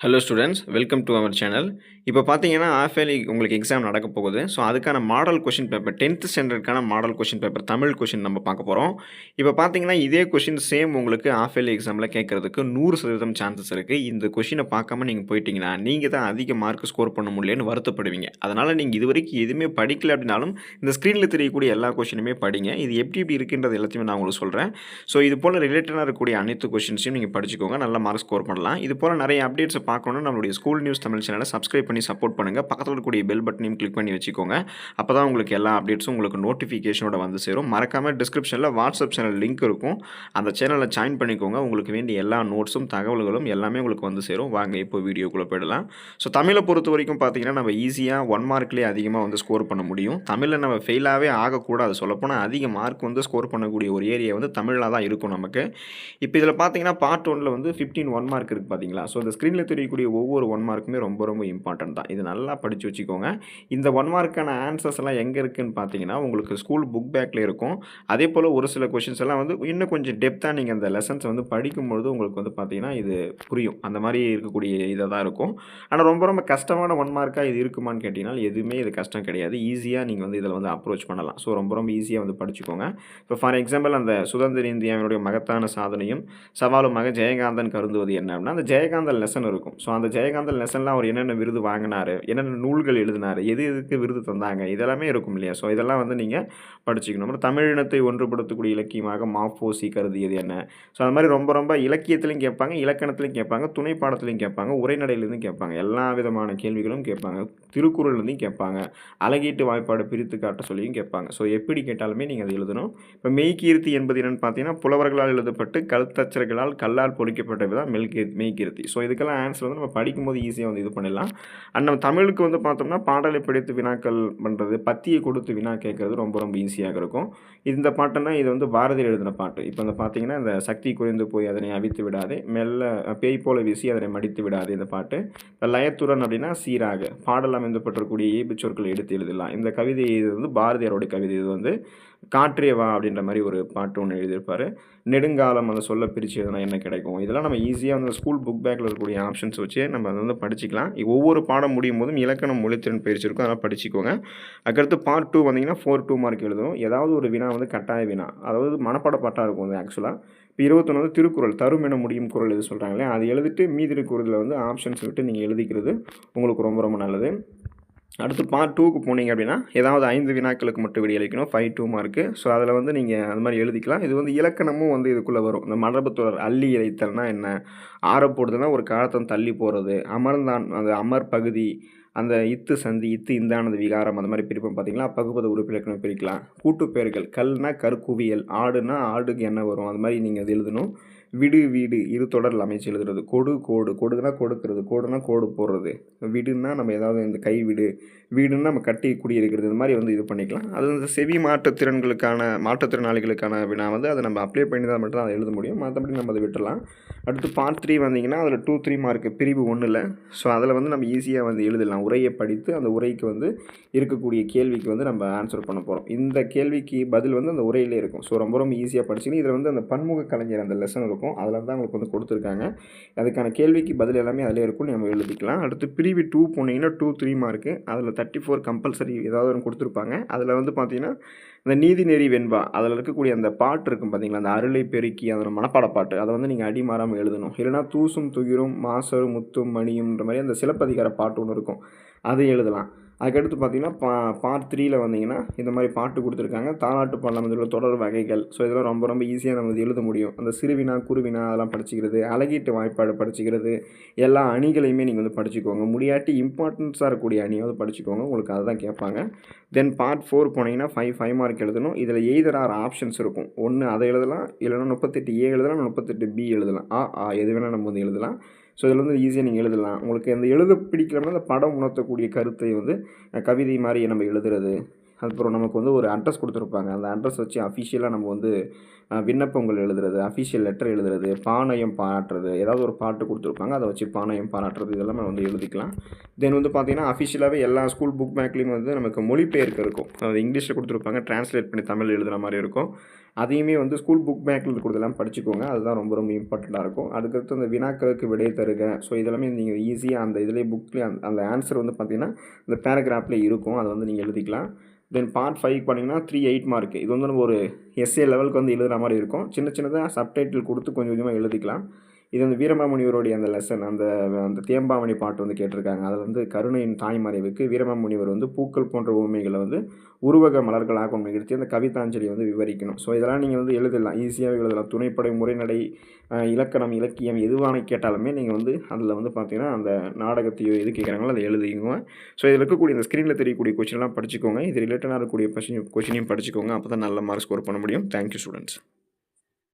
Hello students, welcome to our channel. இப்போ பார்த்தீங்கன்னா, half yearly உங்களுக்கு எக்ஸாம் நடக்க போகுது. ஸோ, அதுக்கான மாடல் கொஸ்டின் பேப்பர் 10th ஸ்டாண்டர்டுக்கான model question paper Tamil question நம்ம பார்க்க போறோம். இப்போ பார்த்தீங்கன்னா, இதே கொஸ்டின் சேம் உங்களுக்கு ஹால்ஃப் இயர்லி எக்ஸாமில கேட்கறதுக்கு 100% சான்சஸ் இருக்கு. இந்த கொஸ்டின பார்க்காம நீங்க போயிட்டீங்கன்னா, நீங்க தான் அதிக மார்க் ஸ்கோர் பண்ண முடியலன்னு வருத்தப்படுவீங்க. அதனால நீங்க இதுவரைக்கும் எதுவுமே படிக்கல அப்படின்னாலும், இந்த ஸ்க்ரீன்ல தெரியக்கூடிய எல்லா கொஸ்டினுமே படிங்க. இது எப்படி எப்படி இருக்குன்றது எல்லாத்தையுமே நான் உங்களுக்கு சொல்றேன். ஸோ, இது போல ரிலேட்டடா இருக்கக்கூடிய அனைத்து கொஸ்டின்ஸையும் நீங்க படிச்சுக்கோங்க. நல்ல மார்க் ஸ்கோர் பண்ணலாம். இது போல நிறைய அப்டேட்ஸை பார்க்கணும்னா நம்மளுடைய ஸ்கூல் நியூஸ் தமிழ் சேனலை சப்ஸ்கிரைப் பண்ணி சப்போர்ட் பண்ணுங்க. பக்கத்தில் இருக்கக்கூடிய பெல் பட்டனையும் கிளிக் பண்ணி வச்சுக்கோங்க. அப்பதான் உங்களுக்கு எல்லா அப்டேட்ஸும் உங்களுக்கு நோட்டிஃபிகேஷனோட வந்து சேரும். மறக்காம டிஸ்கிரிப்ஷனில் வாட்ஸ்அப் சேனல் லிங்க் இருக்கும். அந்த சேனலை ஜாயின் பண்ணிக்கோங்க. உங்களுக்கு வேண்டிய எல்லா நோட்ஸும் தகவல்களும் எல்லாமே உங்களுக்கு வந்து சேரும். வாங்க இப்போ வீடியோக்குள்ளே போயிடலாம். ஸோ தமிழை பொறுத்த வரைக்கும் பார்த்தீங்கன்னா நம்ம ஈஸியாக 1 மார்க்லேயே அதிகமாக வந்து ஸ்கோர் பண்ண முடியும். தமிழில் நம்ம ஃபெயிலாகவே ஆகக்கூடாது. சொல்லப்போனால் அதிக மார்க் வந்து ஸ்கோர் பண்ணக்கூடிய ஒரு ஏரியா வந்து தமிழில் தான் இருக்கும் நமக்கு. இப்போ இதில் பார்த்தீங்கன்னா பார்ட் 1ல் வந்து 15 1 மார்க் இருக்குது பார்த்தீங்களா. ஸோ இந்த ஸ்க்ரீனில் தெரியக்கூடிய ஒவ்வொரு 1 மார்க்குமே ரொம்ப ரொம்ப இம்பார்ட்டன்ட் தான். இது நல்லா படித்து வச்சுக்கோங்க. இந்த 1 மார்க்கான ஆன்சர்ஸ் எல்லாம் எங்கே இருக்குன்னு பார்த்தீங்கன்னா உங்களுக்கு ஸ்கூல் புக் பேக்கில் இருக்கும். அதே போல் ஒரு சில கொஷின்ஸ் எல்லாம் வந்து இன்னும் கொஞ்சம் டெப்த்தாக நீங்கள் அந்த லெசன்ஸ் வந்து படிக்கும்பொழுது உங்களுக்கு வந்து பார்த்தீங்கன்னா இது புரியும். அந்த மாதிரி இருக்கக்கூடிய இதாக தான் இருக்கும். ஆனால் ரொம்ப ரொம்ப கஷ்டமான 1 மார்க்காக இது இருக்குமான்னு கேட்டிங்கன்னா எதுவுமே இது கஷ்டம் கிடையாது. ஈஸியாக நீங்கள் வந்து இதில் வந்து அப்ரோச் பண்ணலாம். ஸோ ரொம்ப ரொம்ப ஈஸியாக வந்து படிச்சுக்கோங்க. இப்போ ஃபார் எக்ஸாம்பிள் அந்த சுதந்திர இந்தியாவினுடைய மகத்தான சாதனையும் சவாலுமாக ஜெயகாந்தன் கருதுவது என்ன அப்படின்னா அந்த ஜெயகாந்தன் லெசன் இருக்கும். ஸோ அந்த ஜெயகாந்தன் லெசன்லாம் அவர் என்னென்ன விருது வாங்கினார், என்னென்ன நூல்கள் எழுதினார், எது எதுக்கு விருது தந்தாங்க, இதெல்லாமே இருக்கும் இல்லையா. ஸோ இதெல்லாம் வந்து நீங்கள் படிச்சுக்கணும். அப்புறம் தமிழினத்தை ஒன்றுபடுத்தக்கூடிய இலக்கியமாக மாஃபோசி கருதியது என்ன. ஸோ அது மாதிரி ரொம்ப ரொம்ப இலக்கியத்திலையும் கேட்பாங்க, இலக்கணத்திலையும் கேட்பாங்க, துணை பாடத்திலையும் கேட்பாங்க, உரைநடையிலேருந்து கேட்பாங்க, எல்லா விதமான கேள்விகளும் கேட்பாங்க, திருக்குறள்லேருந்தையும் கேட்பாங்க, அழகீட்டு வாய்ப்பாடு பிரித்து காட்ட சொல்லியும் கேட்பாங்க. ஸோ எப்படி கேட்டாலுமே நீங்கள் அதை எழுதணும். இப்போ மெய்கீர்த்தி என்பது என்னென்னு பார்த்தீங்கன்னா புலவர்களால் எழுதப்பட்டு கல்தச்சர்களால் கல்லால் பொறிக்கப்பட்டது தான் மெய்கீர்த்தி. ஸோ இதுக்கெல்லாம் ஆன்சர் வந்து நம்ம படிக்கும்போது ஈஸியாக வந்து இது பண்ணிடலாம். அண்ட் நம்ம தமிழுக்கு வந்து பார்த்தோம்னா பாடலை படித்து வினாக்கள் பண்ணுறது, பத்தியை கொடுத்து வினா கேட்குறது ரொம்ப ரொம்ப ஈஸியாக இருக்கும். இந்த பாட்டுன்னா இது வந்து பாரதியார் எழுதின பாட்டு. இப்போ வந்து பார்த்தீங்கன்னா இந்த சக்தி குறைந்து போய் அதனை அவித்து விடாதே, மெல்ல பேய் போல வீசி அதனை மடித்து விடாதே இந்த பாட்டு. இப்போ லயத்துடன் அப்படின்னா சீராக பாடல் அமைந்தப்பட்டிருக்கக்கூடிய இயல்பு சொற்களை எடுத்து எழுதலாம். இந்த கவிதை இது வந்து பாரதியாரோட கவிதை. இது வந்து காற்றே வா அப்படின்ற மாதிரி ஒரு பாட்டு ஒன்று எழுதியிருப்பார். நெடுங்காலம் அதை சொல்ல பிரித்து எழுதுனா என்ன கிடைக்கும். இதெல்லாம் நம்ம ஈஸியாக அந்த ஸ்கூல் புக் பேக்கில் இருக்கக்கூடிய ஆப்ஷன்ஸ் வச்சு நம்ம அதை வந்து படிச்சிக்கலாம். ஒவ்வொரு பாடம் முடியும் போதும் இலக்கணம் மொழித்திறன் பயிற்சி இருக்கும், அதெல்லாம் படிச்சுக்கோங்க. அதுக்கடுத்து பார்ட் 2 வந்தீங்கன்னா 4 மார்க் எழுதணும். ஏதாவது ஒரு வினா வந்து கட்டாய வினா, அதாவது மனப்பாட பாட்டாக இருக்கும் அது ஆக்சுவலாக. இப்போ 21 வந்து திருக்குறள் தரும் என முடியும் குறள் எது சொல்கிறாங்களே அது எழுதிட்டு மீதி இருக்கிறதுல வந்து ஆப்ஷன்ஸ் விட்டு நீங்கள் எழுதிக்கிறது உங்களுக்கு ரொம்ப ரொம்ப நல்லது. அடுத்து பார்ட் 2க்கு போனீங்க அப்படின்னா ஏதாவது 5 வினாக்களுக்கு மட்டும் விடையளிக்கணும். 5 மார்க்கு. ஸோ அதில் வந்து நீங்கள் அது மாதிரி எழுதிக்கலாம். இது வந்து இலக்கணமும் வந்து இதுக்குள்ளே வரும். இந்த மரபுத்தொடர் அள்ளி இறைத்தல்னா என்ன, ஆறப்போடுதுன்னா ஒரு காலத்தம் தள்ளி போகிறது, அமர்ந்தான் அந்த அமர் பகுதி, அந்த இத்து சந்தி இத்து இந்தானது விகாரம் அந்த மாதிரி பிரிப்போம் பார்த்தீங்களா. பகுபத உறுப்பிலக்கணம் பிரிக்கலாம். கூட்டுப்பெயர்கள் கல்னா கற்குவியல், ஆடுனா ஆடுக்கு என்ன வரும் அது மாதிரி நீங்கள் அது எழுதணும். விடு வீடு இரு தொடரில் அமைச்சு எழுதுறது. கொடு கோடு கொடுக்குனா கொடுக்குறது, கோடுனா கோடு போடுறது, விடுன்னா நம்ம ஏதாவது இந்த கை விடு, வீடுன்னா நம்ம கட்டி குடியிருக்கிறது, இந்த மாதிரி வந்து இது பண்ணிக்கலாம். அது வந்து செவி மாற்றுத்திறனாளிகளுக்கான வினா வந்து அதை நம்ம அப்ளை பண்ணி தான் மட்டும் தான் அதை எழுத முடியும். மற்றபடி நம்ம அதை விட்டுடலாம். அடுத்து பார்ட் 3 வந்தீங்கன்னா அதில் 2-3 மார்க்கு பிரிவு 1ல். ஸோ அதில் வந்து நம்ம ஈஸியாக வந்து எழுதலாம். உரையை படித்து அந்த உரைக்கு வந்து இருக்கக்கூடிய கேள்விக்கு வந்து நம்ம ஆன்சர் பண்ண போகிறோம். இந்த கேள்விக்கு பதில் வந்து அந்த உரையிலே இருக்கும். ஸோ ரொம்ப ரொம்ப ஈஸியாக படிச்சிங்கன்னா இதில் வந்து அந்த பன்முக கலைஞர் அந்த லெசன் இருக்கும். அதில் தான் உங்களுக்கு வந்து கொடுத்துருக்காங்க. அதுக்கான கேள்விக்கு பதில் எல்லாமே அதிலே இருக்கும், நம்ம எழுதிக்கலாம். அடுத்து பிரிவு 2 போனீங்கன்னா 2-3 மார்க்கு. அதில் 34 கம்பல்சரி ஏதாவது ஒன்று கொடுத்துருப்பாங்க. அதில் வந்து பார்த்தீங்கன்னா இந்த நீதி நெறி வெண்பா அதில் இருக்கக்கூடிய அந்த பாட்டு இருக்கும் பார்த்தீங்களா, அந்த அருளை பெருக்கி அதோட மனப்பாட பாட்டு, அதை வந்து நீங்கள் அடி மாறாமல் எழுதணும். இல்லைனா தூசும் துகிரும் மாசரும் முத்தும் மணியும்ன்ற மாதிரி அந்த சிலப்பதிகார பாட்டு ஒன்று இருக்கும், அதை எழுதலாம். அதுக்கடுத்து பார்த்தீங்கன்னா பார்ட் 3ல் வந்தீங்கன்னா இந்த மாதிரி பாட்டு கொடுத்துருக்காங்க. தாலாட்டு பாடலாம் இதில் தொடர் வகைகள். ஸோ இதெல்லாம் ரொம்ப ரொம்ப ஈஸியாக நம்ம இது எழுத முடியும். அந்த சிறுவினா குருவினா அதெல்லாம் படிச்சிக்கிறது, அழகீட்டு வாய்ப்பாடு படிச்சிக்கிறது, எல்லா அணிகளையுமே நீங்கள் வந்து படிச்சுக்கோங்க. முடியாட்டி இம்பார்ட்டன்ஸாக இருக்கக்கூடிய அணியாவது படிச்சுக்கோங்க, உங்களுக்கு அதை தான் கேட்பாங்க. தென் பார்ட் 4 போனீங்கன்னா 5 மார்க் எழுதணும். இதில் எய்தர் ஆர் ஆப்ஷன்ஸ் இருக்கும். ஒன்று அதை எழுதலாம், இல்லைனா 38A எழுதலாம், 38B எழுதலாம். எது வேணால் நம்ம வந்து எழுதலாம். ஸோ இதில் வந்து ஈஸியாக நீங்கள் எழுதலாம். உங்களுக்கு அந்த எழுத பிடிக்கலன்னா அந்த படம் உணர்த்தக்கூடிய கருத்தை வந்து கவிதை மாதிரி நம்ம எழுதுறது. அதுக்கப்புறம் நமக்கு வந்து ஒரு அட்ரஸ் கொடுத்துருப்பாங்க. அந்த அட்ரஸ் வச்சு அஃபிஷியலாக நம்ம வந்து விண்ணப்பங்கள் எழுதுறது, அஃபிஷியல் லெட்டர் எழுதுறது, பாணயம் பாராட்டுறது, ஏதாவது ஒரு பாட்டு கொடுத்துருப்பாங்க அதை வச்சு பாணயம் பாராட்டுறது, இதெல்லாம் நம்ம வந்து எழுதிக்கலாம். தென் வந்து பார்த்திங்கன்னா அஃபிஷியலாகவே எல்லா ஸ்கூல் புக் பேக்லேயும் வந்து நமக்கு மொழிபெயர்க்க இருக்கும். அது இங்கிலீஷில் கொடுத்துருப்பாங்க, ட்ரான்ஸ்லேட் பண்ணி தமிழ் எழுதுகிற மாதிரி இருக்கும். அதையுமே வந்து ஸ்கூல் புக் பேக்கில் இருக்கிறதெல்லாம் படிச்சுக்கோங்க. அதுதான் ரொம்ப ரொம்ப இம்பார்ட்டண்ட்டாக இருக்கும். அதுக்கடுத்து அந்த வினாக்களுக்கு விடை தருக. ஸோ இதெல்லாமே நீங்கள் ஈஸியாக அந்த இதிலே புக்லேயே அந்த ஆன்சர் வந்து பார்த்தீங்கன்னா, இந்த பேராகிராஃப்லேயே இருக்கும். அதை வந்து நீங்கள் எழுதிக்கலாம். தென் பார்ட் 5 பார்த்தீங்கன்னா 8 மார்க். இது வந்து நம்ம ஒரு எஸ்ஏ லெவலுக்கு வந்து எழுதுகிற மாதிரி இருக்கும். சின்ன சின்னதாக சப்டைட்டில் கொடுத்து கொஞ்சம் கொஞ்சமாக எழுதிக்கலாம். இது வந்து வீரமாமுனிவருடைய அந்த லெசன் அந்த அந்த தேம்பாவணி பாட்டு வந்து கேட்டிருக்காங்க. அதில் வந்து கருணையின் தாய்மறைவுக்கு வீரமாமுனிவர் வந்து பூக்கள் போன்ற உவமைகளை வந்து உருவக மலர்களாக நிகழ்த்தி அந்த கவிதாஞ்சலியை வந்து விவரிக்கணும். ஸோ இதெல்லாம் நீங்கள் வந்து எழுதலாம், ஈஸியாக எழுதலாம். துணைப்படை, முறைநடை, இலக்கணம், இலக்கியம் எதுவான கேட்டாலுமே நீங்கள் வந்து அதில் வந்து பார்த்தீங்கன்னா அந்த நாடகத்தையோ எது கேட்குறாங்களோ அதை எழுதிக்குங்க. ஸோ இதில் இருக்கக்கூடிய இந்த ஸ்க்ரீனில் தெரியக்கூடிய கொஷின்லாம் படிச்சுக்கோங்க. இது ரிலேட்டடாக இருக்கக்கூடிய கொஷினையும் படிச்சுக்கோங்க. அப்போ தான் நல்ல மார்க் ஸ்கோர் பண்ண முடியும். Thank you students.